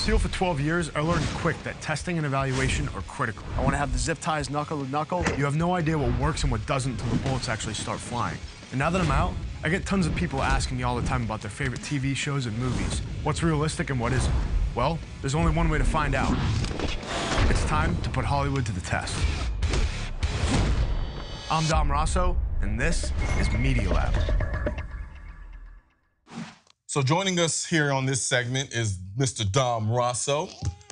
SEAL for 12 years, I learned quick that testing and evaluation are critical. I want to have the zip ties knuckle to knuckle. You have no idea what works and what doesn't until the bullets actually start flying. And now that I'm out, I get tons of people asking me all the time about their favorite TV shows and movies. What's realistic and what isn't? Well, there's only one way to find out. It's time to put Hollywood to the test. I'm Raso, and this is Media Lab. So joining us here on this segment is Mr. Dom Raso,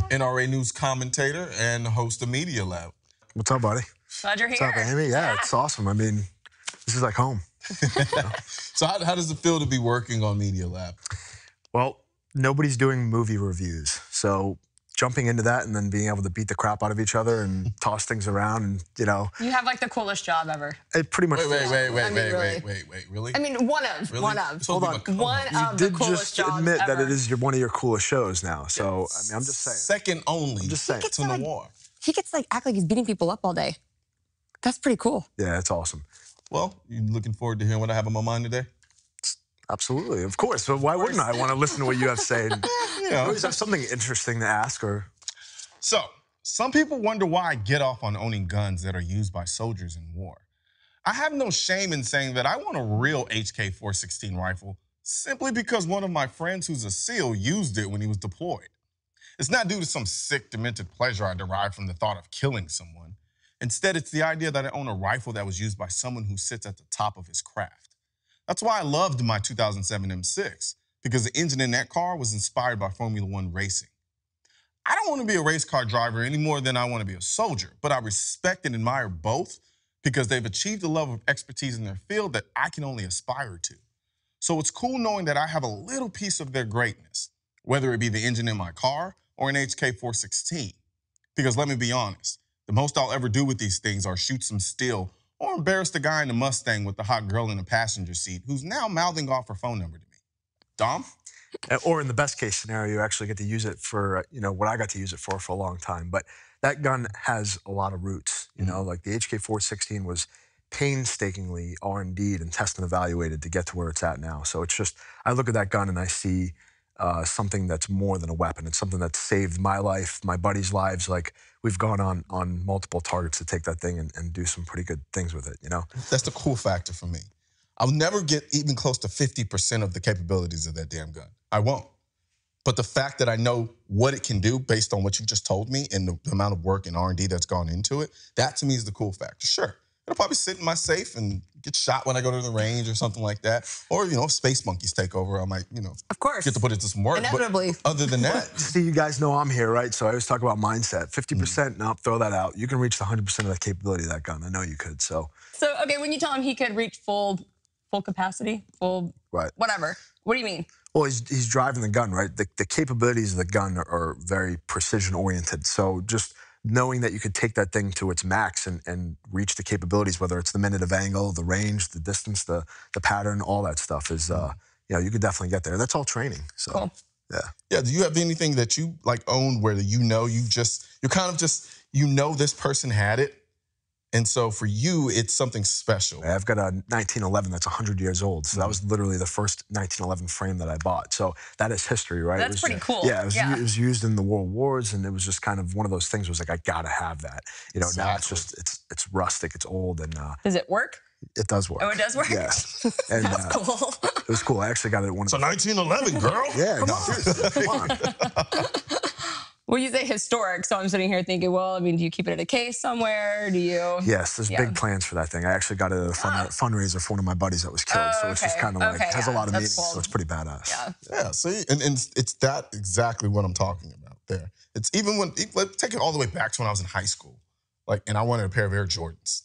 NRA News Commentator and host of Media Lab. What's up, buddy? Glad you're here. What's up, Amy? Yeah, it's awesome. I mean, this is like home. So how does it feel to be working on Media Lab? Well, nobody's doing movie reviews, so jumping into that and then being able to beat the crap out of each other and toss things around and, you know. You have like the coolest job ever. It pretty much. Wait, really? I mean, one of. Hold on. One of the coolest jobs admit ever. that it is one of your coolest shows now, so, I mean, I'm just saying. Second only I'm just saying. to Noir. He gets like act like he's beating people up all day. That's pretty cool. Yeah, it's awesome. Well, you looking forward to hearing what I have on my mind today? Absolutely, of course. So why wouldn't I want to listen to what you have to say? You always have something interesting to ask or... So, some people wonder why I get off on owning guns that are used by soldiers in war. I have no shame in saying that I want a real HK-416 rifle simply because one of my friends who's a SEAL used it when he was deployed. It's not due to some sick, demented pleasure I derive from the thought of killing someone. Instead, it's the idea that I own a rifle that was used by someone who sits at the top of his craft. That's why I loved my 2007 M6, because the engine in that car was inspired by Formula One racing. I don't want to be a race car driver any more than I want to be a soldier, but I respect and admire both because they've achieved a level of expertise in their field that I can only aspire to. So it's cool knowing that I have a little piece of their greatness, whether it be the engine in my car or an HK-416. Because let me be honest, the most I'll ever do with these things are shoot some steel or embarrass the guy in the Mustang with the hot girl in the passenger seat who's now mouthing off her phone number to me. Dom? Or in the best case scenario, you actually get to use it for, you know, what I got to use it for a long time. But that gun has a lot of roots, you know, like the HK-416 was painstakingly R&D'd and tested and evaluated to get to where it's at now. So it's just, I look at that gun and I see something that's more than a weapon. It's something that saved my life, my buddies' lives. Like, we've gone on multiple targets to take that thing and do some pretty good things with it, you know? That's the cool factor for me. I'll never get even close to 50% of the capabilities of that damn gun. I won't. But the fact that I know what it can do based on what you just told me and the amount of work and R&D that's gone into it, that to me is the cool factor. Sure, it'll probably sit in my safe and get shot when I go to the range or something like that. Or, you know, if space monkeys take over, I might, you know, of course, get to put it to some work. Inevitably. But other than that. See, you guys know I'm here, right? So I always talk about mindset. 50%, no, throw that out. You can reach the 100% of the capability of that gun. I know you could, so. So, okay, when you tell him he could reach full capacity, whatever, what do you mean? Well, he's driving the gun, right? The capabilities of the gun are very precision-oriented. So just knowing that you could take that thing to its max and reach the capabilities, whether it's the minute of angle, the range, the distance, the pattern, all that stuff is, you know, you could definitely get there. That's all training. So, cool. Yeah. Yeah, do you have anything that you, like, own where you know you're kind of just, you know this person had it, and so for you, it's something special. I've got a 1911 that's 100 years old. So that was literally the first 1911 frame that I bought. So that is history, right? That's pretty cool. Yeah, it was used in the World Wars, and it was just kind of one of those things where it was like, I gotta have that. You know, now it's just, it's rustic, it's old, and... Does it work? It does work. Oh, it does work? Yes. And, that's cool. It was cool. I actually got it at one of the... So 1911, girl? Yeah, come on. Well, you say historic, so I'm sitting here thinking, well, I mean, do you keep it in a case somewhere? Do you? Yes, there's big plans for that thing. I actually got it at a fundraiser for one of my buddies that was killed, so it's just kind of like, has a lot of meaning, so it's pretty badass. Yeah, see, and it's that exactly what I'm talking about there. It's even when, let's take it all the way back to when I was in high school, like, and I wanted a pair of Air Jordans.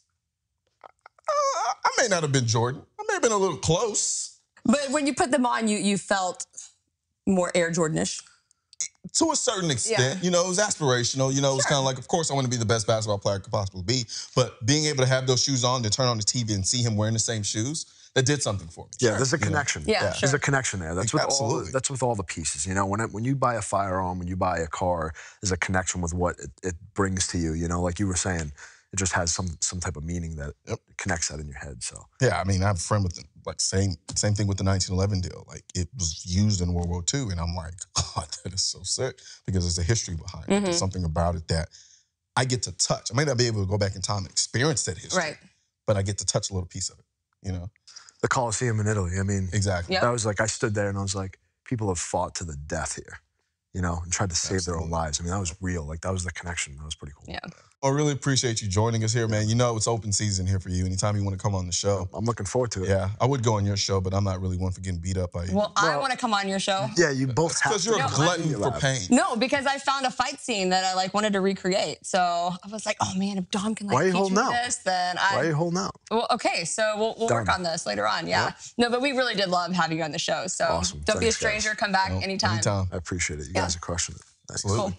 I may not have been Jordan. I may have been a little close. But when you put them on, you felt more Air Jordanish. To a certain extent, you know, it was aspirational. You know, it was kind of like, of course, I want to be the best basketball player I could possibly be. But being able to have those shoes on, to turn on the TV and see him wearing the same shoes, that did something for me. Yeah, there's a connection. Yeah, there's a connection there. That's with all the pieces. You know, when you buy a firearm, when you buy a car, there's a connection with what it brings to you. You know, like you were saying, it just has some type of meaning that connects that in your head. So yeah, I mean, I have a friend with like same thing with the 1911 deal. Like it was used in World War II, and I'm like, oh, that is so sick because there's a history behind it. There's something about it that I get to touch. I may not be able to go back in time and experience that history, but I get to touch a little piece of it. You know, the Coliseum in Italy. I mean, exactly. That was like I stood there and I was like, people have fought to the death here. You know, and tried to save their own lives. I mean, that was real. Like, that was the connection. That was pretty cool. Yeah. I really appreciate you joining us here, man. You know it's open season here for you. Anytime you want to come on the show. I'm looking forward to it. Yeah, I would go on your show, but I'm not really one for getting beat up by you. Well, I want to come on your show. Yeah, you both have to. Because you're a glutton for pain. No, because I found a fight scene that I like wanted to recreate. So I was like, oh man, if Dom can like teach me this, then Why are you holding out? Well, okay, so we'll work on this later on. Yeah. No, but we really did love having you on the show. So awesome. Don't be a stranger. Come back anytime. I appreciate it. You guys are crushing it. Thanks. Absolutely. Cool.